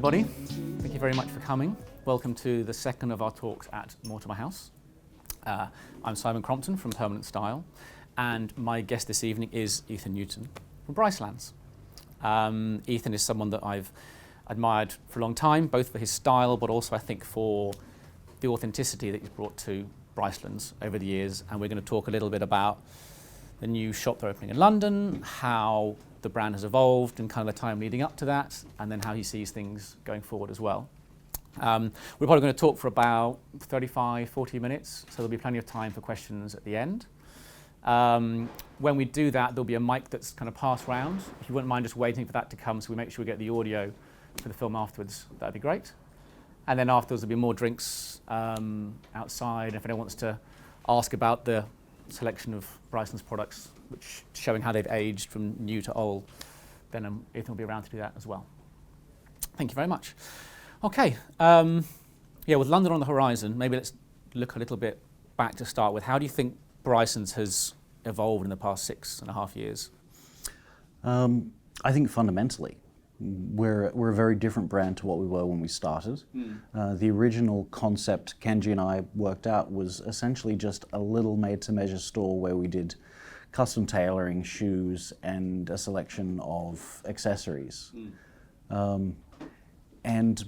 everybody. Thank you very much for coming. Welcome to the second of our talks at Mortimer House. I'm Simon Crompton from Permanent Style, and my guest this evening is Ethan Newton from Bryceland. Ethan is someone that I've admired for a long time, both for his style, but also I think for the authenticity that he's brought to Bryceland over the years. And we're going to talk a little bit about the new shop they're opening in London, how the brand has evolved and kind of the time leading up to that, and then how he sees things going forward as well. We're probably going to talk for about 35, 40 minutes, so there'll be plenty of time for questions at the end. When we do that, there'll be a mic that's kind of passed round. If you wouldn't mind just waiting for that to come so we make sure we get the audio for the film afterwards, that'd be great. And then afterwards there'll be more drinks outside. If anyone wants to ask about the selection of Bryceland's products, which showing how they've aged from new to old, then Ethan will be around to do that as well. Thank you very much. Okay, with London on the horizon, maybe let's look a little bit back to start with. How do you think Bryceland's has evolved in the past 6.5 years? I think fundamentally, we're a very different brand to what we were when we started. The original concept Kenji and I worked out was essentially just a little made-to-measure store where we did custom tailoring, shoes, and a selection of accessories. And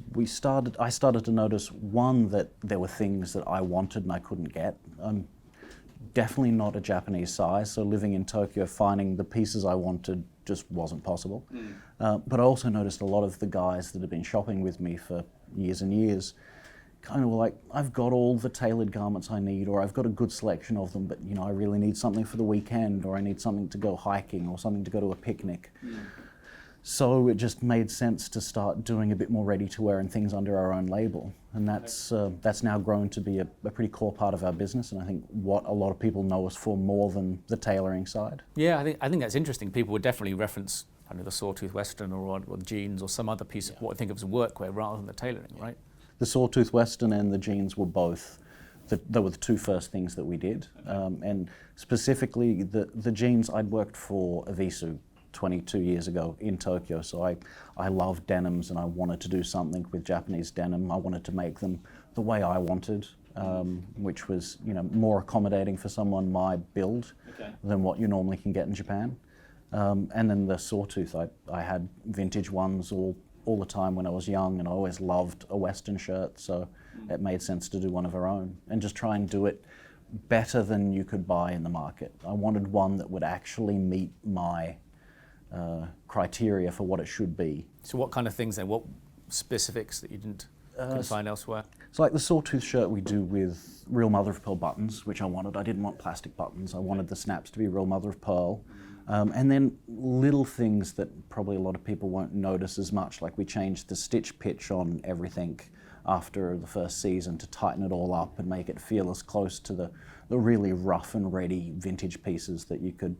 I started to notice, one, that there were things that I wanted and I couldn't get. I'm definitely not a Japanese size, so living in Tokyo, finding the pieces I wanted just wasn't possible. But I also noticed a lot of the guys that have been shopping with me for years and years kind of were like, I've got all the tailored garments I need, or I've got a good selection of them, but I really need something for the weekend, or I need something to go hiking, or something to go to a picnic. So it just made sense to start doing a bit more ready-to-wear and things under our own label. And that's now grown to be a pretty core part of our business, and I think what a lot of people know us for more than the tailoring side. Yeah, I think that's interesting. People would definitely reference the Sawtooth Western or jeans or some other piece of what I think of as workwear rather than the tailoring, right? The Sawtooth Western and the jeans were both. They were the two first things that we did. And specifically, the jeans, I'd worked for Avisu 22 years ago in Tokyo, so I loved denims and I wanted to do something with Japanese denim. I wanted to make them the way I wanted, which was more accommodating for someone my build than what you normally can get in Japan. And then the Sawtooth, I had vintage ones all the time when I was young, and I always loved a Western shirt, so it made sense to do one of our own and just try and do it better than you could buy in the market. I wanted one that would actually meet my criteria for what it should be. So what kind of things then? What specifics that you couldn't find elsewhere? So like the Sawtooth shirt we do with real mother of pearl buttons, which I wanted. I didn't want plastic buttons. I wanted the snaps to be real mother of pearl. And then little things that probably a lot of people won't notice as much, like we changed the stitch pitch on everything after the first season to tighten it all up and make it feel as close to the really rough and ready vintage pieces that you could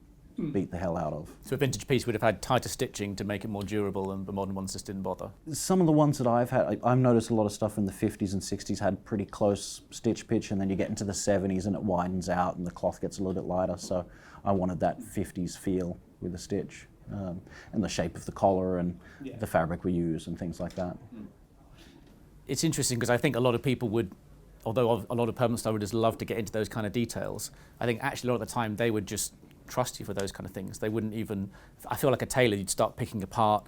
beat the hell out of. So a vintage piece would have had tighter stitching to make it more durable, and the modern ones just didn't bother? Some of the ones that I've had, I've noticed a lot of stuff in the 50s and 60s had pretty close stitch pitch, and then you get into the 70s and it widens out and the cloth gets a little bit lighter, so I wanted that 50s feel with the stitch, and the shape of the collar and the fabric we use and things like that. It's interesting because I think a lot of people would, although a lot of permanent style would just love to get into those kind of details, I think actually a lot of the time they would just trust you for those kind of things. They wouldn't even, I feel like a tailor, you'd start picking apart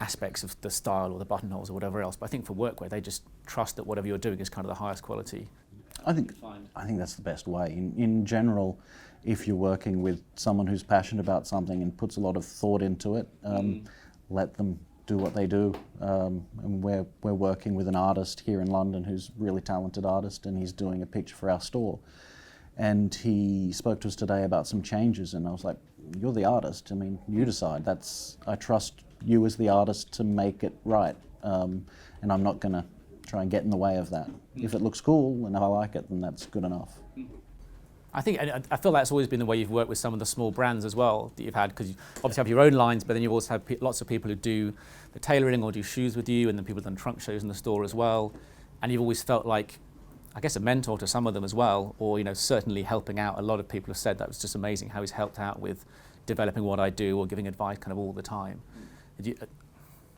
aspects of the style or the buttonholes or whatever else, but I think for workwear they just trust that whatever you're doing is kind of the highest quality. I think that's the best way. In general, if you're working with someone who's passionate about something and puts a lot of thought into it, let them do what they do. And we're working with an artist here in London who's a really talented artist, and he's doing a picture for our store. And he spoke to us today about some changes, and I was like, you're the artist. I mean, you decide. I trust you as the artist to make it right. And I'm not going to try and get in the way of that. If it looks cool and if I like it, then that's good enough. I feel that's always been the way you've worked with some of the small brands as well that you've had, because you obviously have your own lines, but then you also have lots of people who do the tailoring or do shoes with you, and then people have done trunk shows in the store as well. And you've always felt like, I guess, a mentor to some of them as well, or certainly helping out. A lot of people have said that was just amazing how he's helped out with developing what I do or giving advice kind of all the time.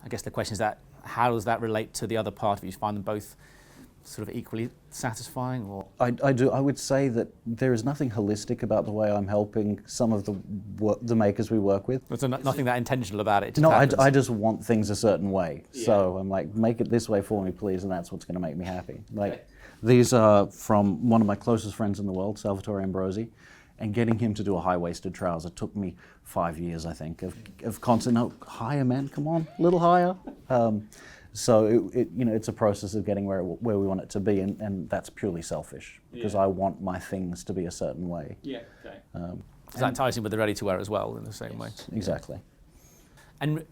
I guess the question is that how does that relate to the other part of you? Do you find them both sort of equally satisfying, or? I do. I would say that there is nothing holistic about the way I'm helping some of the makers we work with. There's nothing that intentional about it. No, I just want things a certain way. Yeah. So I'm like, make it this way for me, please, and that's what's going to make me happy. Like, these are from one of my closest friends in the world, Salvatore Ambrosi, and getting him to do a high-waisted trouser took me 5 years, I think, of constant, no, higher, man, come on, a little higher. So it's a process of getting where we want it to be, and that's purely selfish because I want my things to be a certain way. Yeah. Okay. So that ties in with the ready-to-wear as well in the same way. Exactly. And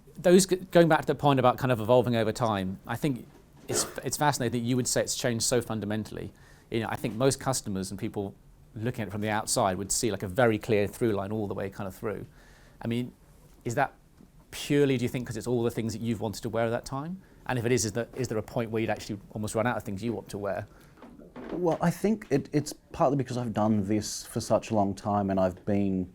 going back to the point about kind of evolving over time, I think it's fascinating that you would say it's changed so fundamentally. I think most customers and people looking at it from the outside would see like a very clear through line all the way kind of through. I mean, is that purely, do you think, because it's all the things that you've wanted to wear at that time? And if it is there a point where you'd actually almost run out of things you want to wear? Well, I think it's partly because I've done this for such a long time and I've been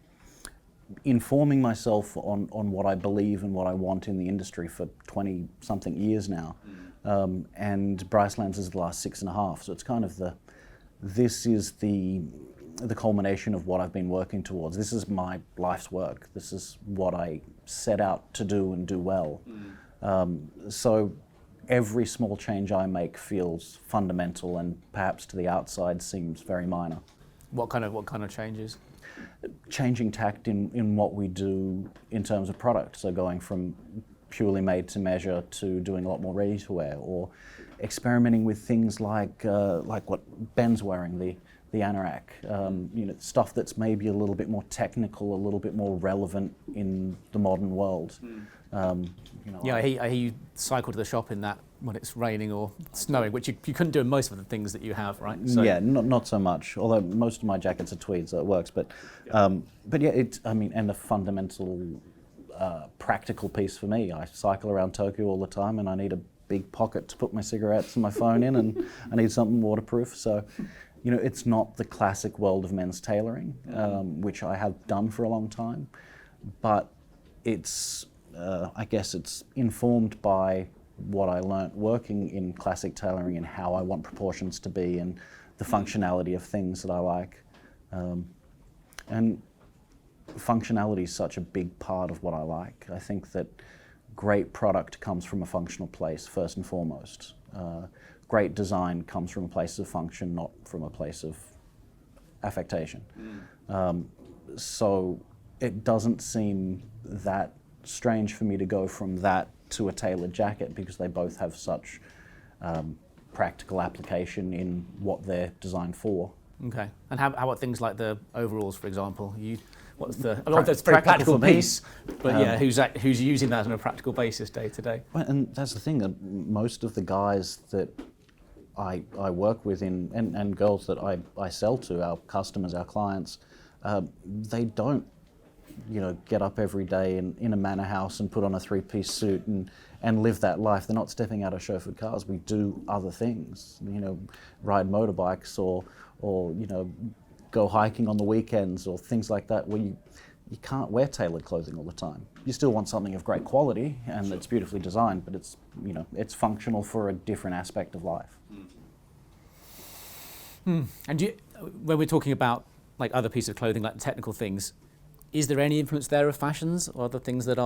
informing myself on what I believe and what I want in the industry for 20-something years now. And Bryceland's is the last 6.5, so it's kind of this is the culmination of what I've been working towards. This is my life's work. This is what I set out to do and do well. So every small change I make feels fundamental and perhaps to the outside seems very minor. What kind of changes? Changing tact in what we do in terms of product. So going from purely made to measure to doing a lot more ready to wear, or experimenting with things like what Ben's wearing, the anorak, stuff that's maybe a little bit more technical, a little bit more relevant in the modern world. I hear you cycle to the shop in that when it's raining or snowing, which you couldn't do in most of the things that you have, right? So. Yeah, not so much. Although most of my jackets are tweed, so it works. But and a fundamental practical piece for me. I cycle around Tokyo all the time, and I need a big pocket to put my cigarettes and my phone in, and I need something waterproof. So. It's not the classic world of men's tailoring, which I have done for a long time, but it's, I guess it's informed by what I learnt working in classic tailoring and how I want proportions to be and the functionality of things that I like. And functionality is such a big part of what I like. I think that great product comes from a functional place, first and foremost. Great design comes from a place of function, not from a place of affectation. So it doesn't seem that strange for me to go from that to a tailored jacket because they both have such practical application in what they're designed for. Okay. And how about things like the overalls, for example? That's a very practical piece, but who's using that on a practical basis day to day? Well, and that's the thing, that most of the guys that I work with and girls that I sell to, our customers, our clients, they don't get up every day in a manor house and put on a 3-piece suit and live that life. They're not stepping out of chauffeured cars. We do other things, ride motorbikes or go hiking on the weekends or things like that, where you can't wear tailored clothing all the time. You still want something of great quality and it's beautifully designed, but it's functional for a different aspect of life. And when we're talking about like other pieces of clothing, like technical things, is there any influence there of fashions or other things that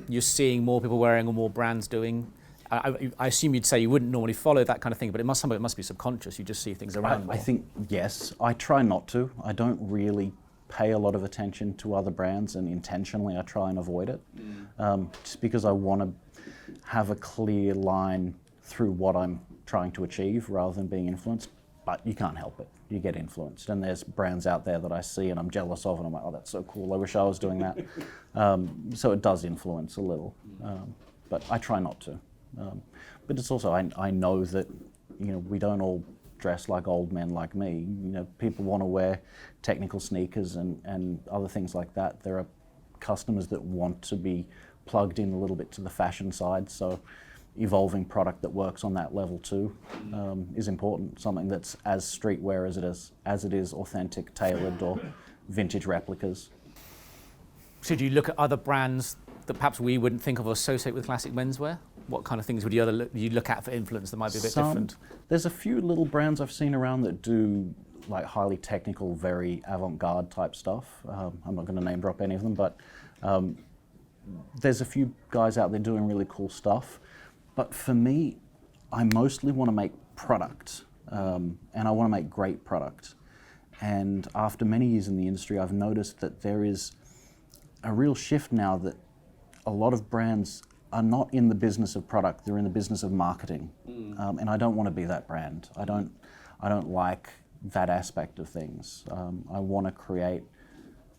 you're seeing more people wearing or more brands doing? I assume you'd say you wouldn't normally follow that kind of thing, but it must be subconscious. You just see things around. I think yes. I try not to. I don't really pay a lot of attention to other brands, and intentionally I try and avoid it, just because I want to have a clear line through what I'm trying to achieve rather than being influenced. But you can't help it. You get influenced, and there's brands out there that I see and I'm jealous of, and I'm like, oh, that's so cool. I wish I was doing that. So it does influence a little, but I try not to. But it's also, I know that, we don't all dress like old men like me. People want to wear technical sneakers and other things like that. There are customers that want to be plugged in a little bit to the fashion side, so evolving product that works on that level too is important. Something that's as streetwear as it is authentic, tailored, or vintage replicas. So do you look at other brands that perhaps we wouldn't think of or associate with classic menswear? What kind of things would you look at for influence that might be a bit different? There's a few little brands I've seen around that do like highly technical, very avant-garde type stuff. I'm not going to name drop any of them, but there's a few guys out there doing really cool stuff. But for me, I mostly want to make product, and I want to make great product. And after many years in the industry, I've noticed that there is a real shift now that a lot of brands are not in the business of product, they're in the business of marketing. And I don't want to be that brand. I don't like that aspect of things. I want to create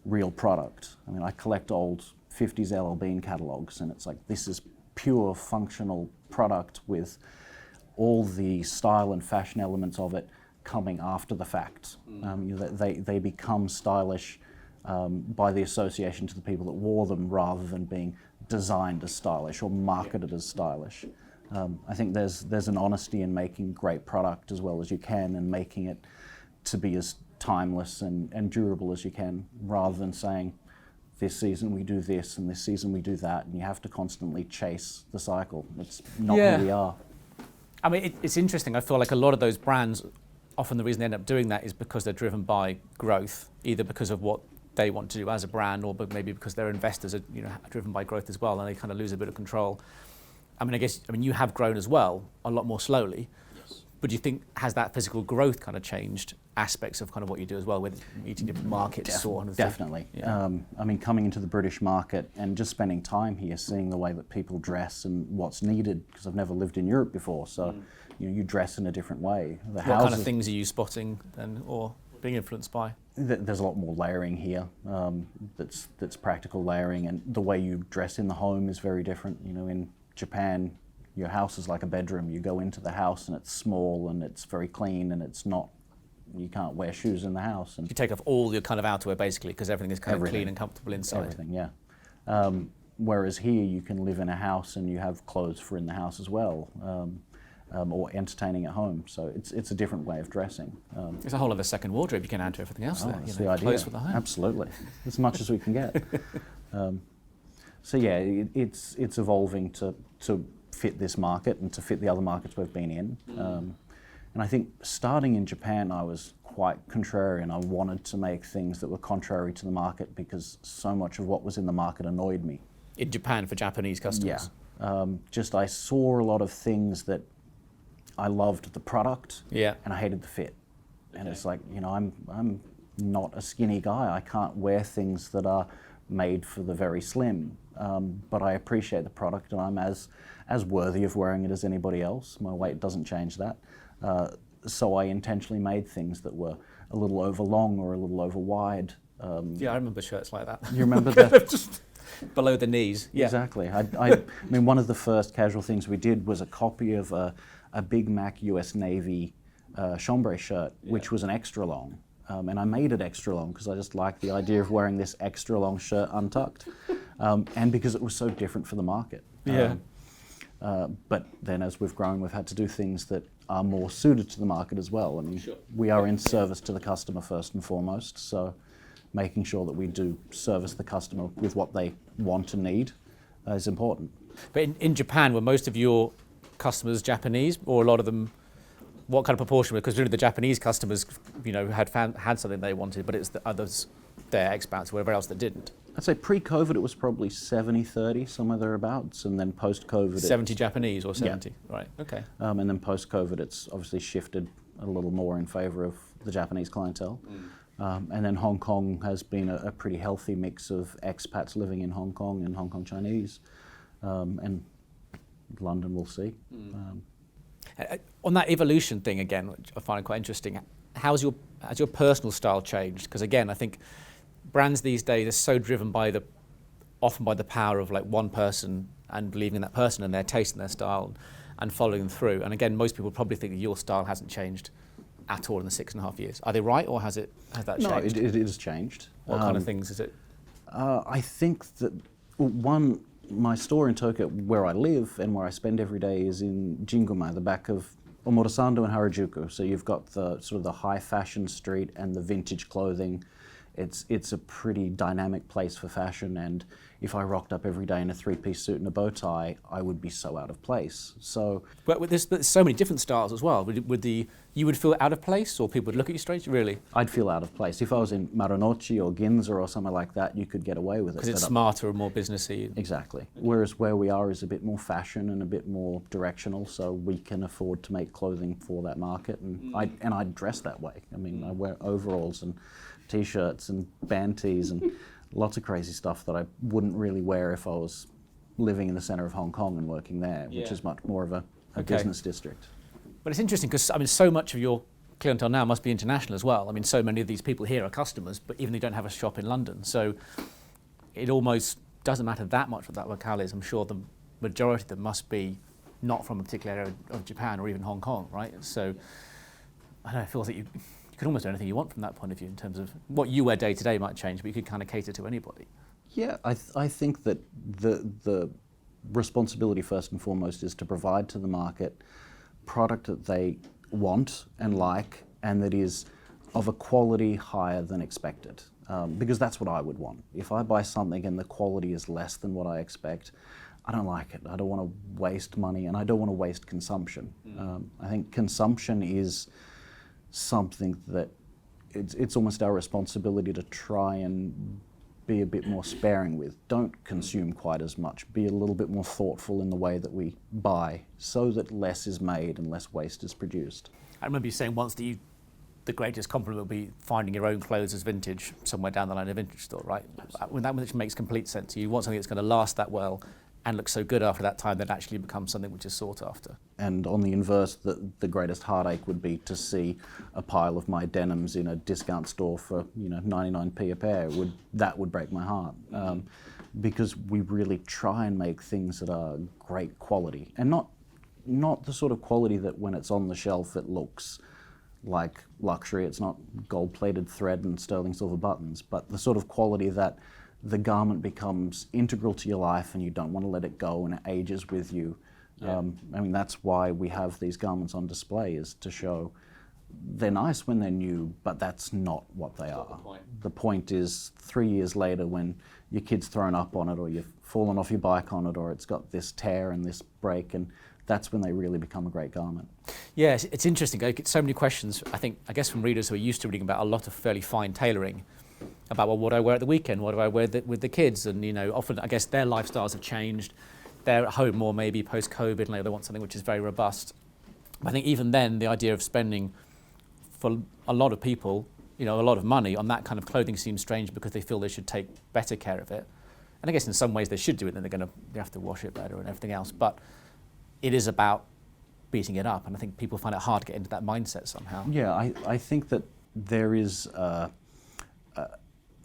real product. I mean, I collect old 50s LL Bean catalogs, and it's like, this is pure functional product with all the style and fashion elements of it coming after the fact. They become stylish by the association to the people that wore them rather than being designed as stylish or marketed as stylish. I think there's an honesty in making great product as well as you can and making it to be as timeless and durable as you can, rather than saying, this season we do this and this season we do that, and you have to constantly chase the cycle. It's not who we are. I mean, it's interesting. I feel like a lot of those brands, often the reason they end up doing that is because they're driven by growth, either because of what they want to do as a brand, or maybe because their investors are driven by growth as well, and they kind of lose a bit of control. I mean, you have grown as well, a lot more slowly. Yes. But do you think, has that physical growth kind of changed aspects of kind of what you do as well, with meeting different markets? Definitely. Yeah. I mean, coming into the British market and just spending time here, seeing the way that people dress and what's needed, because I've never lived in Europe before, so you dress in a different way. What kind of things are you spotting then, or being influenced by? There's a lot more layering here. That's practical layering, and the way you dress in the home is very different. In Japan, your house is like a bedroom. You go into the house and it's small and it's very clean, and you can't wear shoes in the house. And you take off all your kind of outerwear basically, because everything is kind of clean and comfortable inside. Everything, yeah. Whereas here you can live in a house and you have clothes for in the house as well, or entertaining at home. So it's a different way of dressing. It's a whole other second wardrobe you can add to everything else there. That's the idea. Clothes for the home. Absolutely, as much as we can get. So yeah, it's evolving to fit this market and to fit the other markets we've been in. And I think starting in Japan, I was quite contrarian. I wanted to make things that were contrary to the market because so much of what was in the market annoyed me. In Japan, for Japanese customers? Yeah. I saw a lot of things that I loved the product, and I hated the fit. Okay. And it's like, I'm not a skinny guy. I can't wear things that are made for the very slim. But I appreciate the product, and I'm as worthy of wearing it as anybody else. My weight doesn't change that. So I intentionally made things that were a little over long or a little over wide. Yeah, I remember shirts like that. You remember that? Just below the knees. Yeah. Exactly. I mean, one of the first casual things we did was a copy of a Big Mac US Navy chambray shirt, which was an extra long. And I made it extra long because I just liked the idea of wearing this extra long shirt untucked, and because it was so different for the market. Yeah. But then as we've grown, we've had to do things that are more suited to the market as well. I mean, we are in service to the customer first and foremost, so making sure that we do service the customer with what they want and need is important. But in Japan, were most of your customers Japanese, or a lot of them? What kind of proportion? Because really the Japanese customers, had something they wanted, but it's the others, their expats, wherever else that didn't. I'd say pre-COVID it was probably 70-30, somewhere thereabouts, and then post-COVID 70 Japanese or 70? Yeah. Right, okay. And then post-COVID it's obviously shifted a little more in favour of the Japanese clientele. And then Hong Kong has been a pretty healthy mix of expats living in Hong Kong and Hong Kong Chinese, and London we'll see. On that evolution thing again, which I find quite interesting, has your personal style changed? Because again, I think brands these days are so driven often by the power of like one person and believing in that person and their taste and their style and following them through. And again, most people probably think that your style hasn't changed at all in the 6.5 years. Are they right, or has that changed? No, it has changed. What kind of things is it? I think that my store in Tokyo, where I live and where I spend every day, is in Jinguma, the back of Omorasando and Harajuku. So you've got the sort of the high fashion street and the vintage clothing. it's a pretty dynamic place for fashion, and if I rocked up every day in a three-piece suit and a bow tie, I would be so out of place. So, but there's so many different styles as well. You would feel out of place, or people would look at you strange? Really? I'd feel out of place. If I was in Maranochi or Ginza or somewhere like that, you could get away with it. Because it's smarter and more businessy. Exactly. Okay. Whereas where we are is a bit more fashion and a bit more directional, so we can afford to make clothing for that market. And I dress that way. I mean, I wear overalls and T-shirts and band tees and lots of crazy stuff that I wouldn't really wear if I was living in the centre of Hong Kong and working there, which is much more of a business district. But it's interesting because, I mean, so much of your clientele now must be international as well. I mean, so many of these people here are customers, but even they don't have a shop in London. So it almost doesn't matter that much what that locale is. I'm sure the majority of them must be not from a particular area of Japan or even Hong Kong, right? So I don't know, it feels like you could almost do anything you want from that point of view in terms of what you wear day to day might change, but you could kind of cater to anybody. Yeah, I think that the responsibility first and foremost is to provide to the market product that they want and like, and that is of a quality higher than expected. Because that's what I would want. If I buy something and the quality is less than what I expect, I don't like it. I don't want to waste money, and I don't want to waste consumption. I think consumption is something that it's almost our responsibility to try and be a bit more sparing with. Don't consume quite as much. Be a little bit more thoughtful in the way that we buy, so that less is made and less waste is produced. I remember you saying once that the greatest compliment would be finding your own clothes as vintage somewhere down the line in a vintage store, right? When that which makes complete sense. You want something that's going to last that well and look so good after that time that actually becomes something which is sought after. And on the inverse, the greatest heartache would be to see a pile of my denims in a discount store for 99p a pair. That would break my heart. Because we really try and make things that are great quality, and not the sort of quality that when it's on the shelf it looks like luxury. It's not gold-plated thread and sterling silver buttons, but the sort of quality that the garment becomes integral to your life and you don't want to let it go and it ages with you. Yeah. I mean, that's why we have these garments on display, is to show they're nice when they're new, but that's not what they are. The point is 3 years later when your kid's thrown up on it, or you've fallen off your bike on it, or it's got this tear and this break, and that's when they really become a great garment. Yes, it's interesting. I get so many questions, I guess from readers who are used to reading about a lot of fairly fine tailoring, about, well, what do I wear at the weekend? What do I wear with the kids? And, often, I guess their lifestyles have changed. They're at home more maybe post-COVID, and they want something which is very robust. But I think even then, the idea of spending for a lot of people, a lot of money on that kind of clothing seems strange because they feel they should take better care of it. And I guess in some ways they should do it, then they have to wash it better and everything else. But it is about beating it up, and I think people find it hard to get into that mindset somehow. Yeah, I think that there is a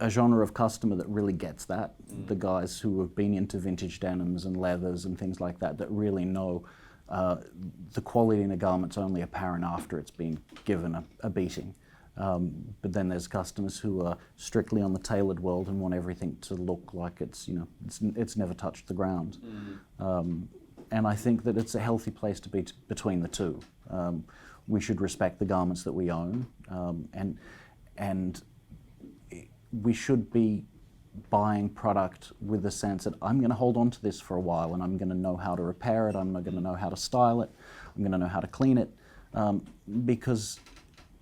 genre of customer that really gets that. The guys who have been into vintage denims and leathers and things like that really know the quality in a garment's only apparent after it's been given a beating. But then there's customers who are strictly on the tailored world and want everything to look like it's never touched the ground. And I think that it's a healthy place to be between the two. We should respect the garments that we own, and we should be buying product with the sense that I'm going to hold on to this for a while, and I'm going to know how to repair it, I'm going to know how to style it, I'm going to know how to clean it, because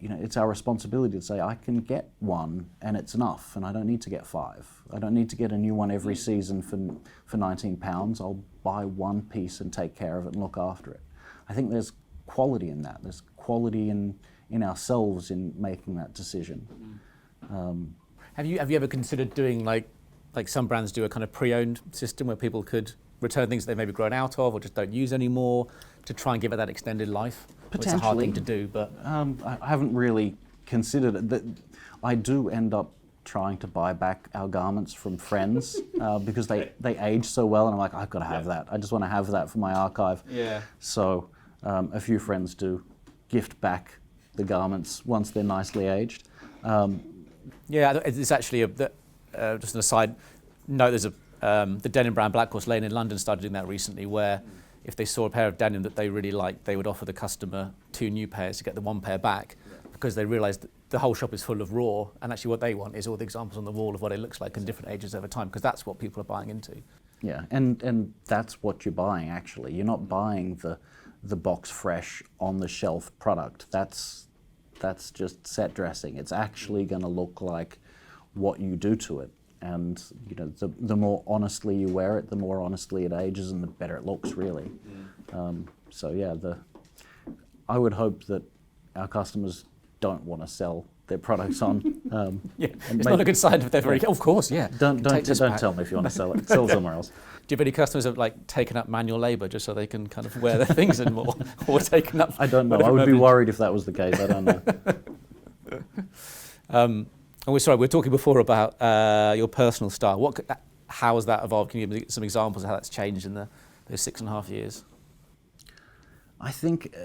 it's our responsibility to say, I can get one and it's enough, and I don't need to get 5. I don't need to get a new one every season for £19. I'll buy one piece and take care of it and look after it. I think there's quality in that. There's quality in ourselves in making that decision. Have you ever considered doing like some brands do, a kind of pre-owned system where people could return things that they've maybe grown out of or just don't use anymore, to try and give it that extended life? Potentially. It's a hard thing to do, but I haven't really considered it. I do end up trying to buy back our garments from friends because they age so well, and I'm like, I've got to have that. I just want to have that for my archive. Yeah. So a few friends do gift back the garments once they're nicely aged. Yeah, it's actually just an aside note. There's the denim brand Black Horse Lane in London started doing that recently, where if they saw a pair of denim that they really liked, they would offer the customer 2 new pairs to get the 1 pair back, because they realised that the whole shop is full of raw, and actually what they want is all the examples on the wall of what it looks like in different ages over time, because that's what people are buying into. Yeah, and that's what you're buying actually. You're not buying the box fresh on the shelf product. That's just set dressing. It's actually going to look like what you do to it. And you know, the more honestly you wear it, the more honestly it ages, and the better it looks, really. So yeah, I would hope that our customers don't want to sell their products on. Yeah, it's not a good sign if they're very. Of course, yeah. Don't tell me if you want to sell it. Sell somewhere else. Do you have any customers who have like taken up manual labour just so they can kind of wear their things in more, or taken up? I don't know. I would be worried if that was the case. I don't know. And we're talking before about your personal style. How has that evolved? Can you give me some examples of how that's changed in those 6.5 years? I think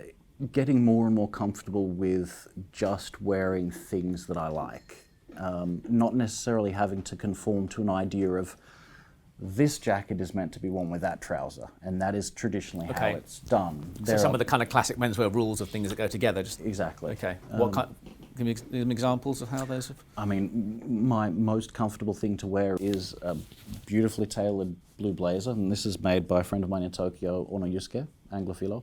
getting more and more comfortable with just wearing things that I like. Not necessarily having to conform to an idea of this jacket is meant to be worn with that trouser, and that is traditionally how it's done. So some of the kind of classic menswear rules of things that go together. Exactly. Okay. What kind? Give me some examples of how those have... I mean, my most comfortable thing to wear is a beautifully tailored blue blazer, and this is made by a friend of mine in Tokyo, Ono Yusuke, Anglophilo,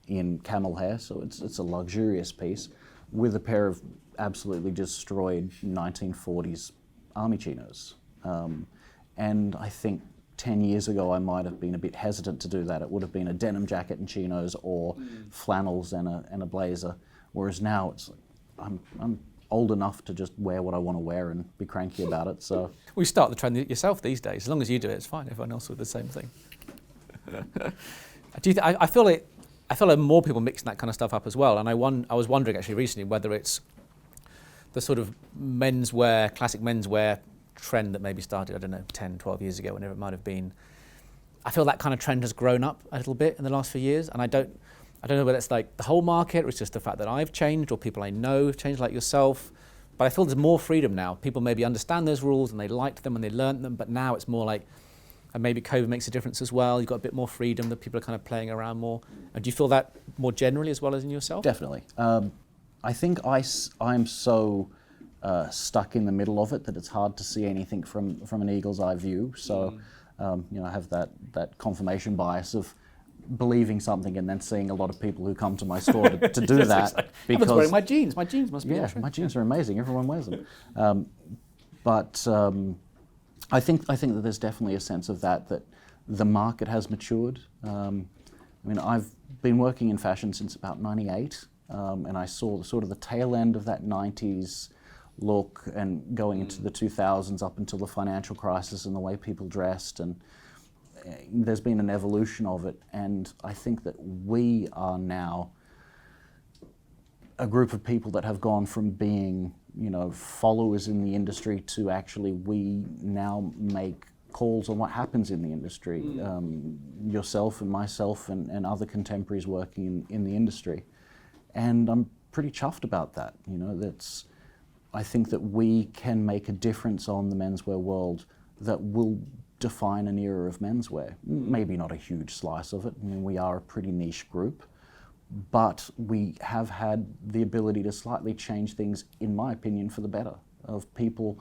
in camel hair, so it's a luxurious piece, with a pair of absolutely destroyed 1940s army chinos. And I think 10 years ago I might have been a bit hesitant to do that. It would have been a denim jacket and chinos, or flannels and a blazer, whereas now it's like, I'm old enough to just wear what I want to wear and be cranky about it. So we start the trend yourself these days. As long as you do it, it's fine. Everyone else will do the same thing. I feel like more people mixing that kind of stuff up as well. And I was wondering actually recently whether it's the sort of menswear, classic menswear trend that maybe started, I don't know, 10, 12 years ago, whenever it might have been. I feel that kind of trend has grown up a little bit in the last few years, and I don't know whether it's like the whole market or it's just the fact that I've changed or people I know have changed like yourself. But I feel there's more freedom now. People maybe understand those rules and they liked them and they learnt them, but now it's more like, and maybe COVID makes a difference as well. You've got a bit more freedom, that people are kind of playing around more. And do you feel that more generally as well as in yourself? Definitely. I think I'm so stuck in the middle of it that it's hard to see anything from an eagle's eye view. So I have that confirmation bias of believing something and then seeing a lot of people who come to my store to do yes, that. Exactly. Because wearing my jeans. My jeans must be my jeans are amazing. Everyone wears them. But I think that there's definitely a sense of that the market has matured. I mean, I've been working in fashion since about '98, and I saw the tail end of that '90s look and going into the 2000s up until the financial crisis and the way people dressed, and there's been an evolution of it. And I think that we are now a group of people that have gone from being, followers in the industry to actually we now make calls on what happens in the industry. Yourself and myself and other contemporaries working in the industry. And I'm pretty chuffed about that. I think that we can make a difference on the menswear world that will define an era of menswear. Maybe not a huge slice of it. I mean, we are a pretty niche group, but we have had the ability to slightly change things, in my opinion, for the better, of people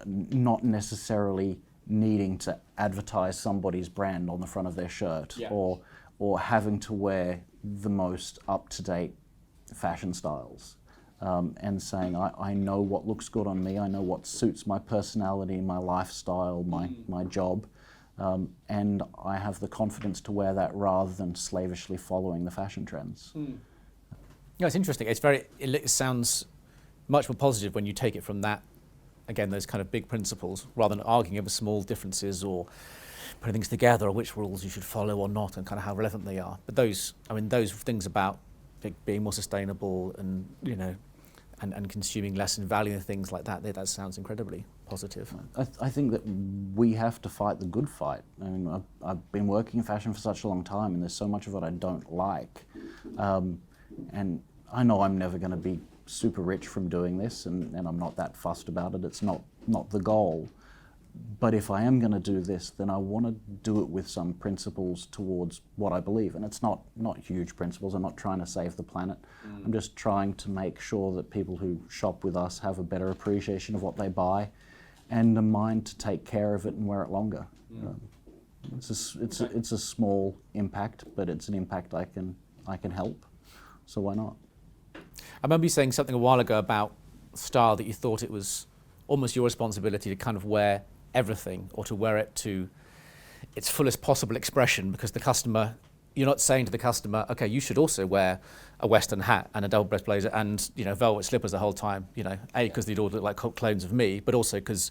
not necessarily needing to advertise somebody's brand on the front of their shirt, or having to wear the most up-to-date fashion styles. And saying, I know what looks good on me, I know what suits my personality, my lifestyle, my job, and I have the confidence to wear that rather than slavishly following the fashion trends. Yeah, it's interesting. It sounds much more positive when you take it from that, again, those kind of big principles, rather than arguing over small differences or putting things together or which rules you should follow or not and kind of how relevant they are. But those things about being more sustainable and, and consuming less and valuing things like that sounds incredibly positive. I think that we have to fight the good fight. I mean, I've been working in fashion for such a long time, and there's so much of it I don't like. And I know I'm never going to be super rich from doing this, and I'm not that fussed about it. It's not the goal. But if I am going to do this, then I want to do it with some principles towards what I believe. And it's not huge principles. I'm not trying to save the planet. I'm just trying to make sure that people who shop with us have a better appreciation of what they buy and a mind to take care of it and wear it longer. It's a small impact, but it's an impact I can help. So why not? I remember you saying something a while ago about style, that you thought it was almost your responsibility to kind of wear everything, or to wear it to its fullest possible expression, because the customer, you're not saying to the customer, okay, you should also wear a Western hat and a double-breast blazer and, you know, velvet slippers the whole time, you know, A, because they'd all look like clones of me, but also because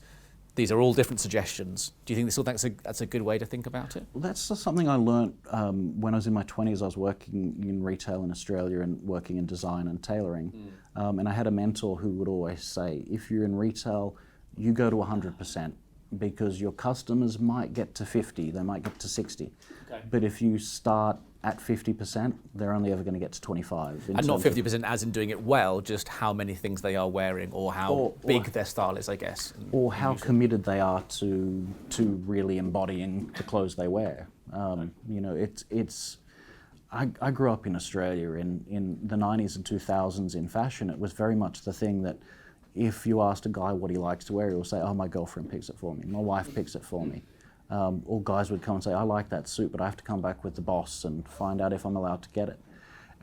these are all different suggestions. Do you think that's a good way to think about it? Well, that's something I learnt when I was in my 20s. I was working in retail in Australia and working in design and tailoring. And I had a mentor who would always say, if you're in retail, you go to 100%, because your customers might get to 50, they might get to 60. Okay. But if you start at 50%, they're only ever going to get to 25. And not 50% as in doing it well, just how many things they are wearing, or how big their style is, I guess. Or how committed they are to really embodying the clothes they wear. You know, I grew up in Australia in the 90s and 2000s in fashion. It was very much the thing that if you asked a guy what he likes to wear, he will say, oh, my girlfriend picks it for me, my wife picks it for me. Or guys would come and say, I like that suit, but I have to come back with the boss and find out if I'm allowed to get it.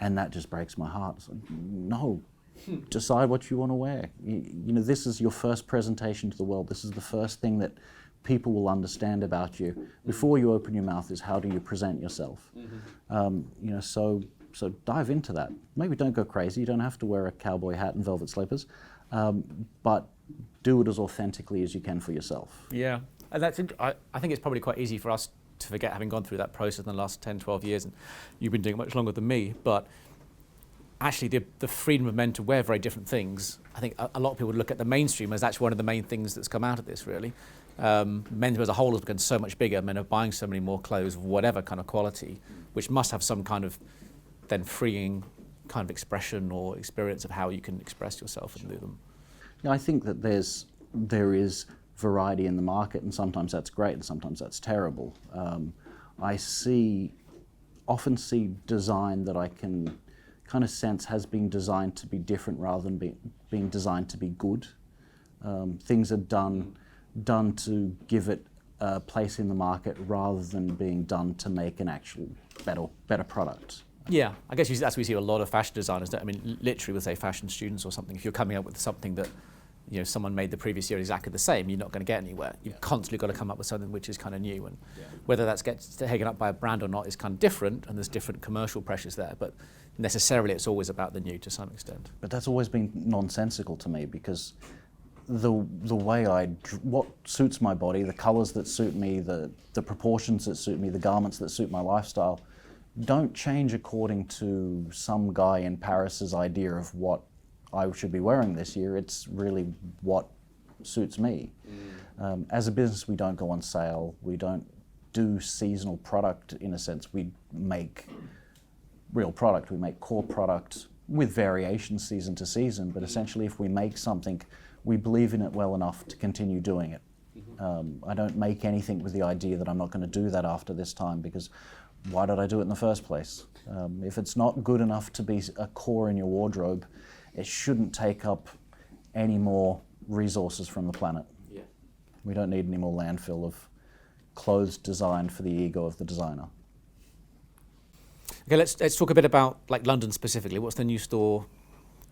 And that just breaks my heart. It's like, no, decide what you want to wear. You know, this is your first presentation to the world. This is the first thing that people will understand about you. Before you open your mouth is, how do you present yourself? You know, so dive into that. Maybe don't go crazy. You don't have to wear a cowboy hat and velvet slippers. But do it as authentically as you can for yourself. Yeah, and I think it's probably quite easy for us to forget, having gone through that process in the last 10, 12 years, and you've been doing it much longer than me, but actually the freedom of men to wear very different things, I think a lot of people would look at the mainstream as actually one of the main things that's come out of this, really. Menswear as a whole has become so much bigger. Men are buying so many more clothes of whatever kind of quality, which must have some kind of then freeing kind of expression or experience of how you can express yourself and do them. Yeah, I think that there is variety in the market, and sometimes that's great and sometimes that's terrible. I often see design that I can kind of sense has been designed to be different rather than being designed to be good. Things are done to give it a place in the market rather than being done to make an actual better product. Yeah, I guess that's what we see a lot of fashion designers. I mean, literally, we'll say fashion students or something. If you're coming up with something that, you know, someone made the previous year exactly the same, you're not going to get anywhere. You've constantly got to come up with something which is kind of new, and whether that gets taken up by a brand or not is kind of different, and there's different commercial pressures there. But necessarily, it's always about the new to some extent. But that's always been nonsensical to me, because the way what suits my body, the colours that suit me, the proportions that suit me, the garments that suit my lifestyle, don't change according to some guy in Paris's idea of what I should be wearing this year. It's really what suits me. As a business, we don't go on sale. We don't do seasonal product in a sense. We make real product. We make core product with variations season to season, but essentially if we make something, we believe in it well enough to continue doing it. I don't make anything with the idea that I'm not going to do that after this time, because why did I do it in the first place? If it's not good enough to be a core in your wardrobe, it shouldn't take up any more resources from the planet. Yeah. We don't need any more landfill of clothes designed for the ego of the designer. Okay, let's talk a bit about like London specifically. What's the new store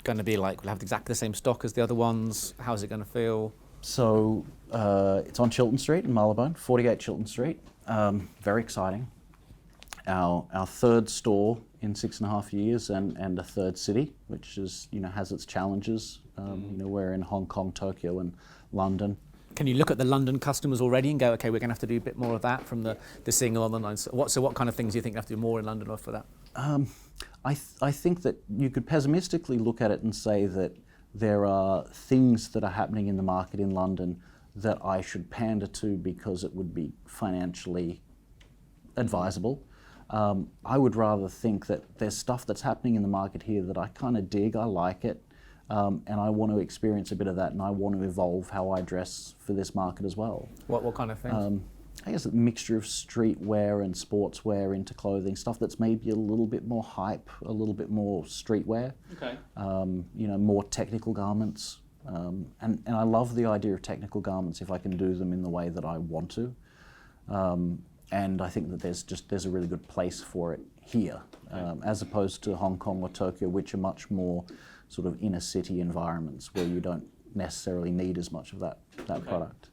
going to be like? Will it have exactly the same stock as the other ones? How's it going to feel? So it's on Chiltern Street in Marylebone, 48 Chiltern Street. Very exciting. Our third store in 6.5 years, and a third city, which is, you know, has its challenges. You know, we're in Hong Kong, Tokyo, and London. Can you look at the London customers already and go, okay, we're going to have to do a bit more of that from the single on the line? So what kind of things do you think you have to do more in London for that? I think that you could pessimistically look at it and say that there are things that are happening in the market in London that I should pander to because it would be financially advisable. I would rather think that there's stuff that's happening in the market here that I kind of dig, I like it, and I want to experience a bit of that, and I want to evolve how I dress for this market as well. What kind of things? I guess a mixture of streetwear and sportswear into clothing, stuff that's maybe a little bit more hype, a little bit more streetwear. Okay. More technical garments. And I love the idea of technical garments if I can do them in the way that I want to. And I think that there's a really good place for it here, as opposed to Hong Kong or Tokyo, which are much more sort of inner city environments where you don't necessarily need as much of that product.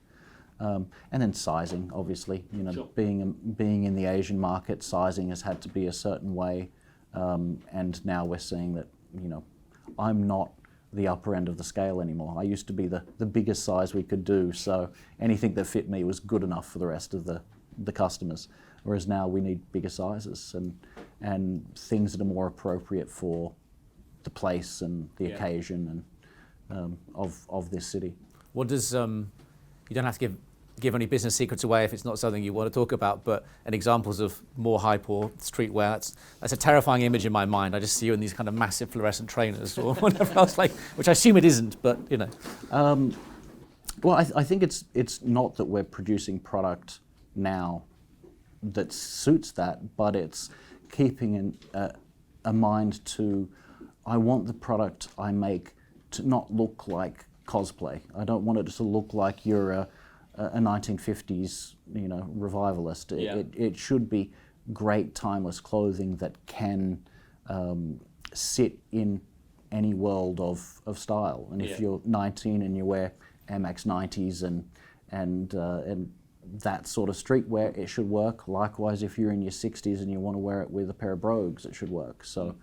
And then sizing, obviously, Sure. being in the Asian market, sizing has had to be a certain way, and now we're seeing that, I'm not the upper end of the scale anymore. I used to be the biggest size we could do, so anything that fit me was good enough for the rest of the customers. Whereas now we need bigger sizes and things that are more appropriate for the place and the occasion and of this city. What does you don't have to give any business secrets away if it's not something you want to talk about, but examples of more hype or streetwear, that's a terrifying image in my mind. I just see you in these kind of massive fluorescent trainers or whatever else, which I assume it isn't, but Well, I think it's not that we're producing product now that suits that, but it's keeping a mind to, I want the product I make to not look like cosplay. I don't want it to look like you're a 1950s, revivalist. It should be great, timeless clothing that can sit in any world of style. And if you're 19 and you wear MX 90s and that sort of streetwear, it should work. Likewise, if you're in your 60s and you want to wear it with a pair of brogues, it should work. So,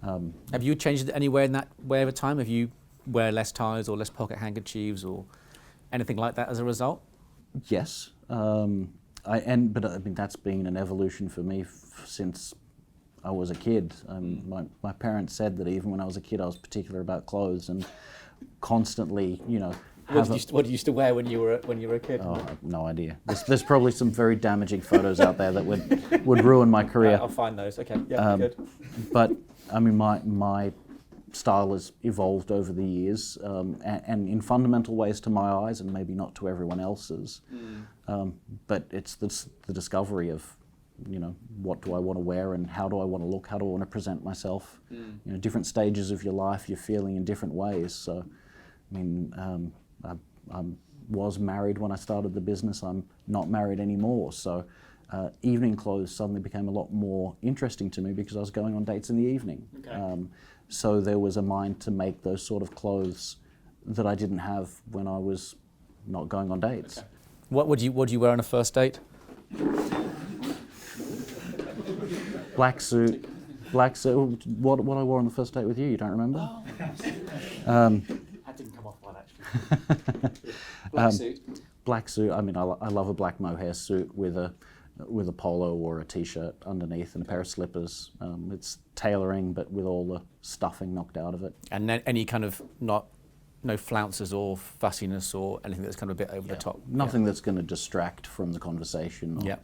have you changed anywhere in that way over time? Have you wear less ties or less pocket handkerchiefs or anything like that as a result? Yes, but I mean that's been an evolution for me since I was a kid. My parents said that even when I was a kid, I was particular about clothes and constantly, What did you used to wear when you were a kid? Oh, I have no idea. There's probably some very damaging photos out there that would ruin my career. I'll find those. Okay, yeah, good. But I mean, my style has evolved over the years, and in fundamental ways to my eyes, and maybe not to everyone else's. But it's the discovery of, what do I want to wear and how do I want to look? How do I want to present myself? Different stages of your life, you're feeling in different ways. So, I mean, I was married when I started the business. I'm not married anymore. So, evening clothes suddenly became a lot more interesting to me because I was going on dates in the evening. Okay. So there was a mind to make those sort of clothes that I didn't have when I was not going on dates. Okay. What would you wear on a first date? Black suit. What I wore on the first date with you? You don't remember? Oh. That didn't come off well, actually. Black suit. Black suit. I mean, I love a black mohair suit with a polo or a t-shirt underneath and a pair of slippers. It's tailoring, but with all the stuffing knocked out of it. And then any kind of no flounces or fussiness or anything that's kind of a bit over the top. Nothing that's going to distract from the conversation. Yeah.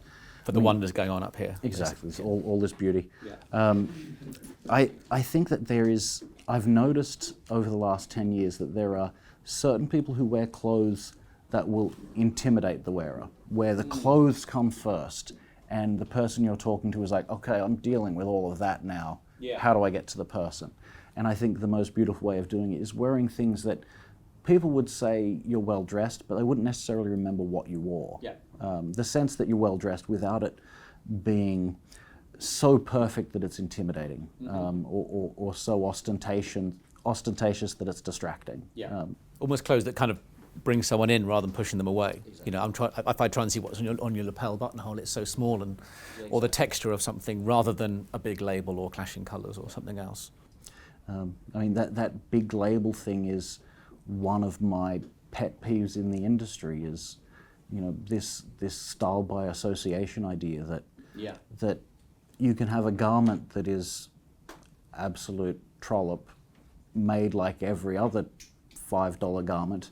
For the wonders going on up here. Exactly. It's all this beauty. Yeah. I think that I've noticed over the last 10 years that there are certain people who wear clothes that will intimidate the wearer, where the clothes come first and the person you're talking to is like, okay, I'm dealing with all of that now. Yeah. How do I get to the person? And I think the most beautiful way of doing it is wearing things that people would say you're well dressed, but they wouldn't necessarily remember what you wore. Yeah. The sense that you're well dressed without it being so perfect that it's intimidating, or so ostentatious that it's distracting. Yeah. Almost clothes that kind of bring someone in rather than pushing them away. Exactly. If I try and see what's on your lapel buttonhole, it's so small, and or the texture of something rather than a big label or clashing colours or something else. I mean, that big label thing is one of my pet peeves in the industry. Is this style by association idea that you can have a garment that is absolute trollop, made like every other $5 garment,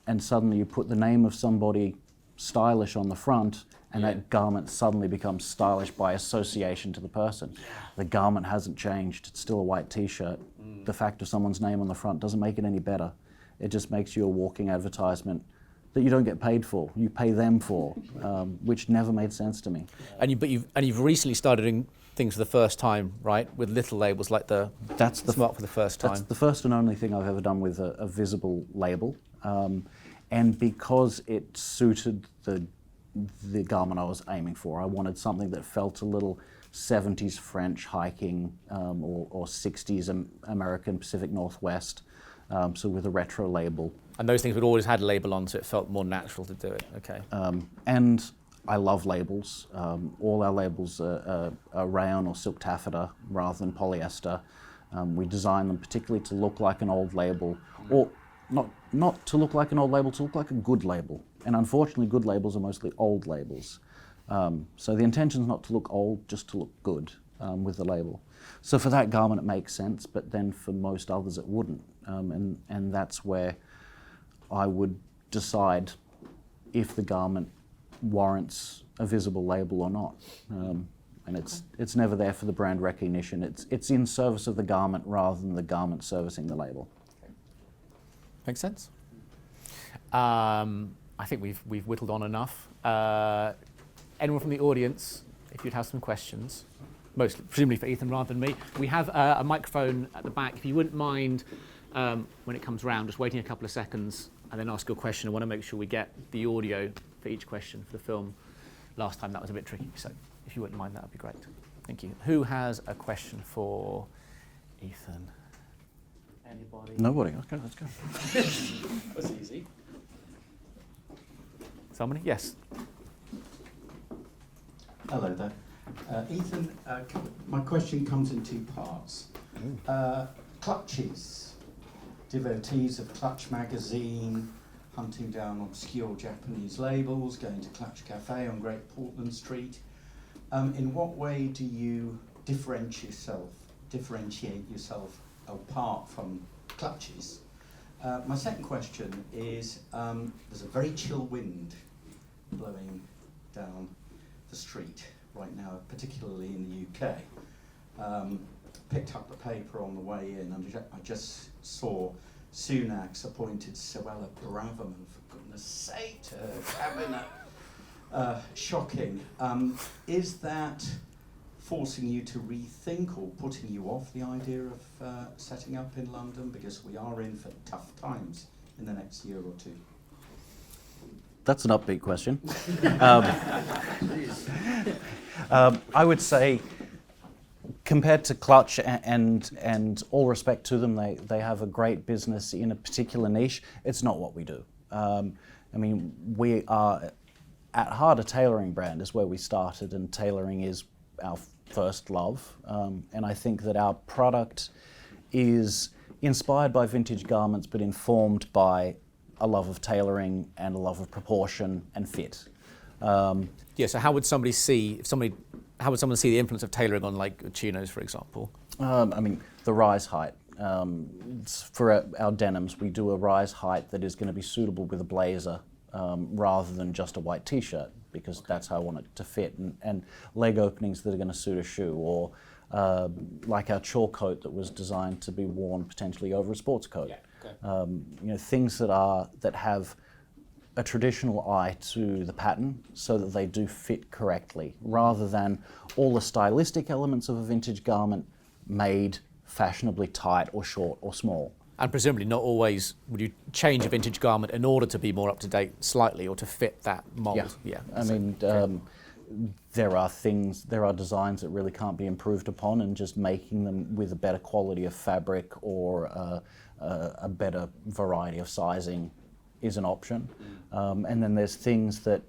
and suddenly you put the name of somebody stylish on the front, and that garment suddenly becomes stylish by association to the person. The garment hasn't changed. It's still a white T-shirt. The fact of someone's name on the front doesn't make it any better. It just makes you a walking advertisement that you don't get paid for. You pay them for, which never made sense to me. And you've recently started doing things for the first time, right? With little labels like the Smart for the first time. That's the first and only thing I've ever done with a visible label. And because it suited the garment I was aiming for, I wanted something that felt a little 70s French hiking or 60s American Pacific Northwest, so with a retro label. And those things would always had a label on, so it felt more natural to do it. Okay. And I love labels. All our labels are rayon or silk taffeta rather than polyester. We design them particularly to look like an old label, or not to look like an old label, to look like a good label. And unfortunately, good labels are mostly old labels. So the intention is not to look old, just to look good with the label. So for that garment, it makes sense, but then for most others, it wouldn't. And that's where I would decide if the garment warrants a visible label or not. And it's never there for the brand recognition. It's in service of the garment rather than the garment servicing the label. Makes sense. I think we've whittled on enough. Anyone from the audience, if you'd have some questions, mostly presumably for Ethan rather than me. We have a microphone at the back. If you wouldn't mind, when it comes round, just waiting a couple of seconds and then ask your question. I want to make sure we get the audio for each question for the film. Last time that was a bit tricky, so if you wouldn't mind, that would be great. Thank you. Who has a question for Ethan? Anybody? Nobody. Okay, let's go. That's easy. Somebody? Yes. Hello there. Ethan, my question comes in two parts. Clutches. Devotees of Clutch magazine, hunting down obscure Japanese labels, going to Clutch Cafe on Great Portland Street. In what way do you differentiate yourself apart from clutches? My second question is, there's a very chill wind blowing down the street right now, particularly in the UK. Picked up the paper on the way in, and I just saw Sunak's appointed Suella Braverman, for goodness sake, to cabinet. Shocking. Is that forcing you to rethink or putting you off the idea of setting up in London? Because we are in for tough times in the next year or two. That's an upbeat question. I would say, compared to Clutch, and all respect to them, they have a great business in a particular niche. It's not what we do. I mean, we are, at heart, a tailoring brand is where we started, and tailoring is our first love. And I think that our product is inspired by vintage garments, but informed by a love of tailoring and a love of proportion and fit. Yeah. So how would somebody see how would someone see the influence of tailoring on, like, chinos, for example? I mean, the rise height. For our denims, we do a rise height that is going to be suitable with a blazer rather than just a white T-shirt, because that's how I want it to fit, and leg openings that are going to suit a shoe, or like our chore coat that was designed to be worn potentially over a sports coat. Yeah, okay. You know, things that have a traditional eye to the pattern so that they do fit correctly, rather than all the stylistic elements of a vintage garment made fashionably tight or short or small. And presumably not always would you change a vintage garment in order to be more up to date slightly or to fit that mould. Yeah. I mean, there are designs that really can't be improved upon, and just making them with a better quality of fabric or a better variety of sizing is an option. And then there's things that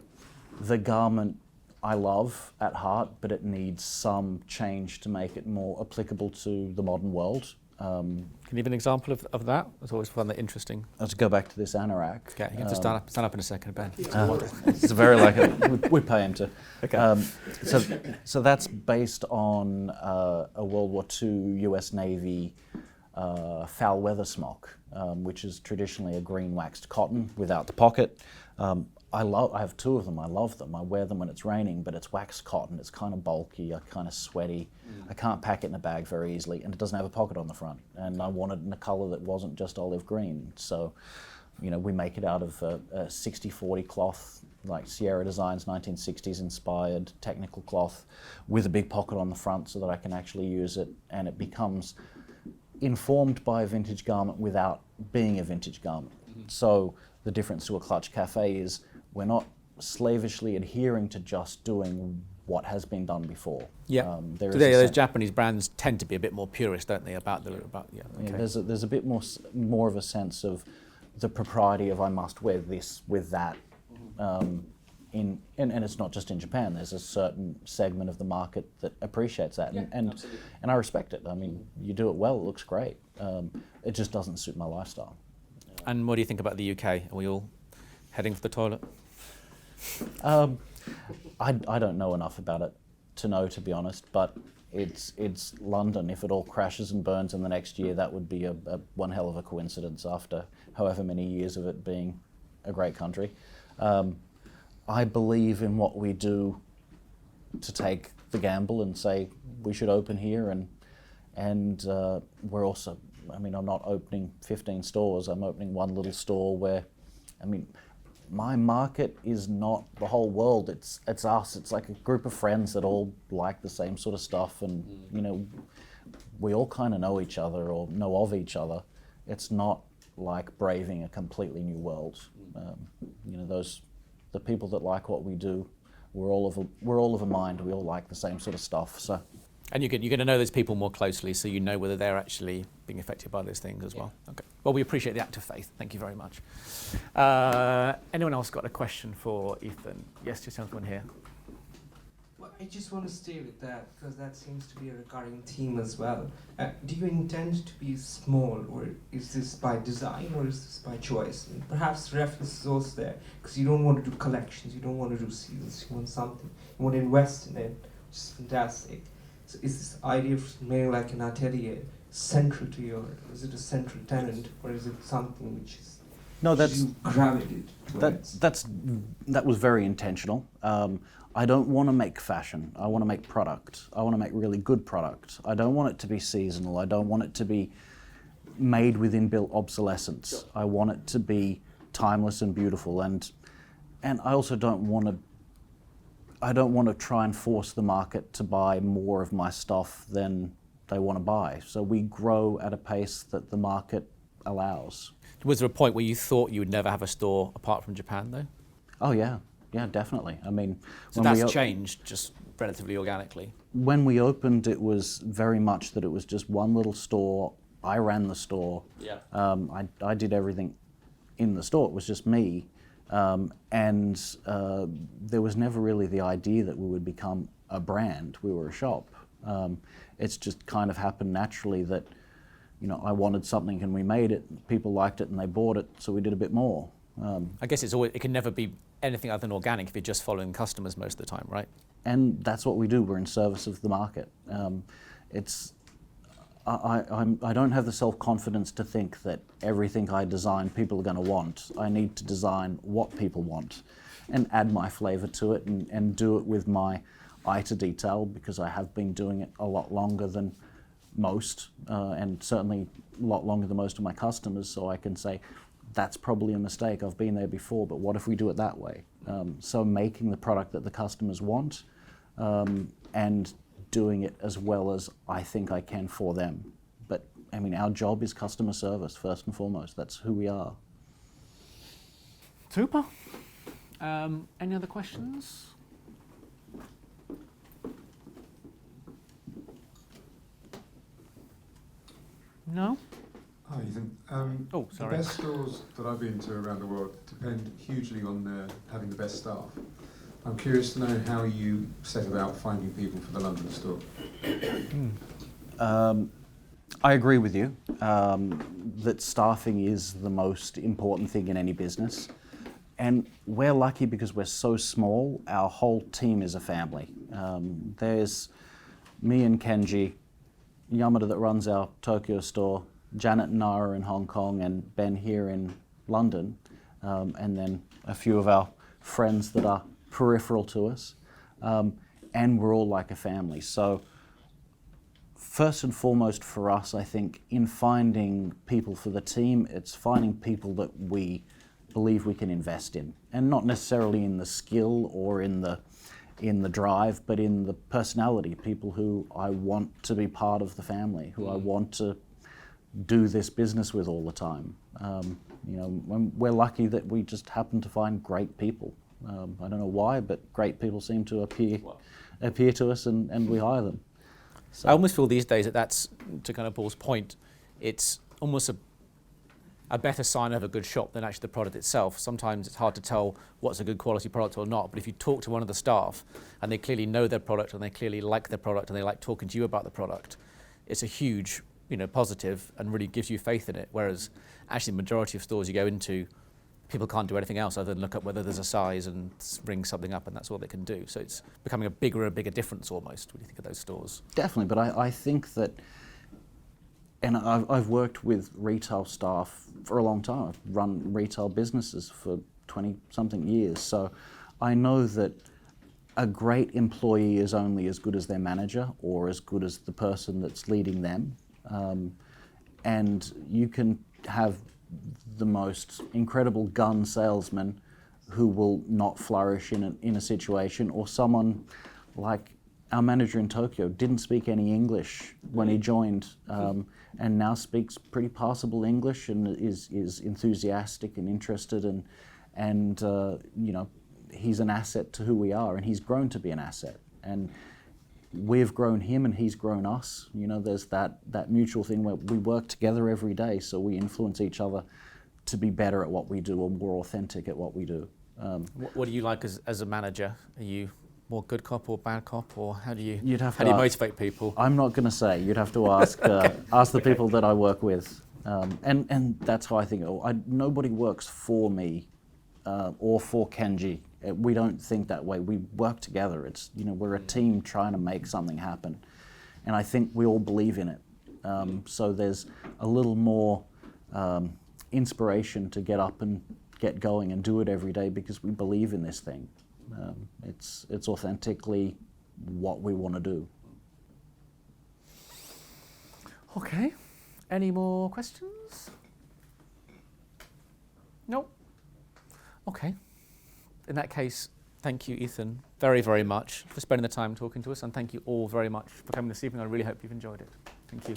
the garment I love at heart, but it needs some change to make it more applicable to the modern world. Can you give an example of that? I always find that interesting. Let's go back to this anorak. Okay, you have to stand up in a second, Ben. It's very like we pay him to. Okay. So that's based on a World War II US Navy foul weather smock, which is traditionally a green waxed cotton without the pocket. I have two of them. I love them. I wear them when it's raining, but it's wax cotton. It's kind of bulky, kind of sweaty. I can't pack it in a bag very easily, and it doesn't have a pocket on the front. And I wanted in a colour that wasn't just olive green. So, you know, we make it out of a 60-40 cloth, like Sierra Designs 1960s inspired technical cloth, with a big pocket on the front so that I can actually use it, and it becomes informed by a vintage garment without being a vintage garment. So the difference to a Clutch Cafe is we're not slavishly adhering to just doing what has been done before. Yeah. There So is a those sen- Japanese brands tend to be a bit more purist, don't they? About yeah. yeah, Okay. there's a bit more of a sense of the propriety of I must wear this with that. And it's not just in Japan. There's a certain segment of the market that appreciates that, and I respect it. I mean, you do it well, it looks great. It just doesn't suit my lifestyle. And what do you think about the UK? Are we all heading for the toilet? I don't know enough about it to know, to be honest, but it's London. If it all crashes and burns in the next year, that would be a one hell of a coincidence after however many years of it being a great country. I believe in what we do to take the gamble and say we should open here, and we're also, I mean, I'm not opening 15 stores. I'm opening one little store where, I mean, my market is not the whole world. It's us. It's like a group of friends that all like the same sort of stuff, and you know, we all kind of know each other or know of each other. It's not like braving a completely new world. You know, the people that like what we do, we're all of a mind. We all like the same sort of stuff. So. And you're going to know those people more closely, so you know whether they're actually being affected by those things as well. Okay. Well, we appreciate the act of faith. Thank you very much. Anyone else got a question for Ethan? Yes, just one here. Well, I just want to stay with that because that seems to be a recurring theme as well. Do you intend to be small, or is this by design, or is this by choice? And perhaps reference is also there because you don't want to do collections, you don't want to do seasons, you want something, you want to invest in it, which is fantastic. So is this idea of made like an atelier central to your, is it a central tenant, or is it something which is No, that's you gravitated towards? that was very intentional. I don't want to make fashion. I want to make product. I want to make really good product. I don't want it to be seasonal. I don't want it to be made with inbuilt obsolescence. Sure. I want it to be timeless and beautiful, and I also don't want to. I don't want to try and force the market to buy more of my stuff than they want to buy. So we grow at a pace that the market allows. Was there a point where you thought you would never have a store apart from Japan, though? Oh yeah, definitely. I mean, so that's changed just relatively organically. When we opened, it was very much that it was just one little store. I ran the store. Yeah. I did everything in the store. It was just me. And there was never really the idea that we would become a brand. We were a shop. It's just kind of happened naturally that, you know, I wanted something and we made it. People liked it and they bought it, so we did a bit more. I guess it can never be anything other than organic if you're just following customers most of the time, right? And that's what we do. We're in service of the market. I don't have the self-confidence to think that everything I design people are going to want. I need to design what people want and add my flavour to it and do it with my eye to detail, because I have been doing it a lot longer than most, and certainly a lot longer than most of my customers, so I can say, that's probably a mistake, I've been there before, but what if we do it that way? So making the product that the customers want, and doing it as well as I think I can for them. But I mean, our job is customer service first and foremost. That's who we are. Super. Any other questions? No? Hi, Ethan. Oh, sorry. The best stores that I've been to around the world depend hugely on having the best staff. I'm curious to know how you set about finding people for the London store. I agree with you that staffing is the most important thing in any business. And we're lucky because we're so small, our whole team is a family. There's me and Kenji, Yamada that runs our Tokyo store, Janet and Nara in Hong Kong, and Ben here in London, and then a few of our friends that are peripheral to us, and we're all like a family. So first and foremost for us, I think, in finding people for the team, it's finding people that we believe we can invest in, and not necessarily in the skill or in the drive, but in the personality, people who I want to be part of the family, who I want to do this business with all the time. We're lucky that we just happen to find great people. I don't know why, but great people seem to appear to us, and we hire them. So I almost feel these days that that's, to kind of Paul's point, it's almost a better sign of a good shop than actually the product itself. Sometimes it's hard to tell what's a good quality product or not, but if you talk to one of the staff and they clearly know their product and they clearly like their product and they like talking to you about the product, it's a huge, positive and really gives you faith in it. Whereas actually the majority of stores you go into, people can't do anything else other than look up whether there's a size and ring something up, and that's all they can do. So it's becoming a bigger difference almost when you think of those stores. Definitely, but I think that, and I've worked with retail staff for a long time. I've run retail businesses for 20-something years, so I know that a great employee is only as good as their manager or as good as the person that's leading them. And you can have the most incredible gun salesman who will not flourish in a situation, or someone like our manager in Tokyo didn't speak any English when he joined, and now speaks pretty passable English and is enthusiastic and interested, and he's an asset to who we are, and he's grown to be an asset, and we've grown him and he's grown us. There's that mutual thing where we work together every day, so we influence each other to be better at what we do or more authentic at what we do. What do you like as a manager? Are you more good cop or bad cop, or how do you How do you motivate people? I'm not going to say. You'd have to ask ask the people that I work with, and that's how I think. Nobody works for me or for Kenji. We don't think that way. We work together. It's we're a team trying to make something happen, and I think we all believe in it. So there's a little more inspiration to get up and get going and do it every day because we believe in this thing. It's authentically what we want to do. Okay. Any more questions? Nope. Okay. In that case, thank you, Ethan, very, very much for spending the time talking to us, and thank you all very much for coming this evening. I really hope you've enjoyed it. Thank you.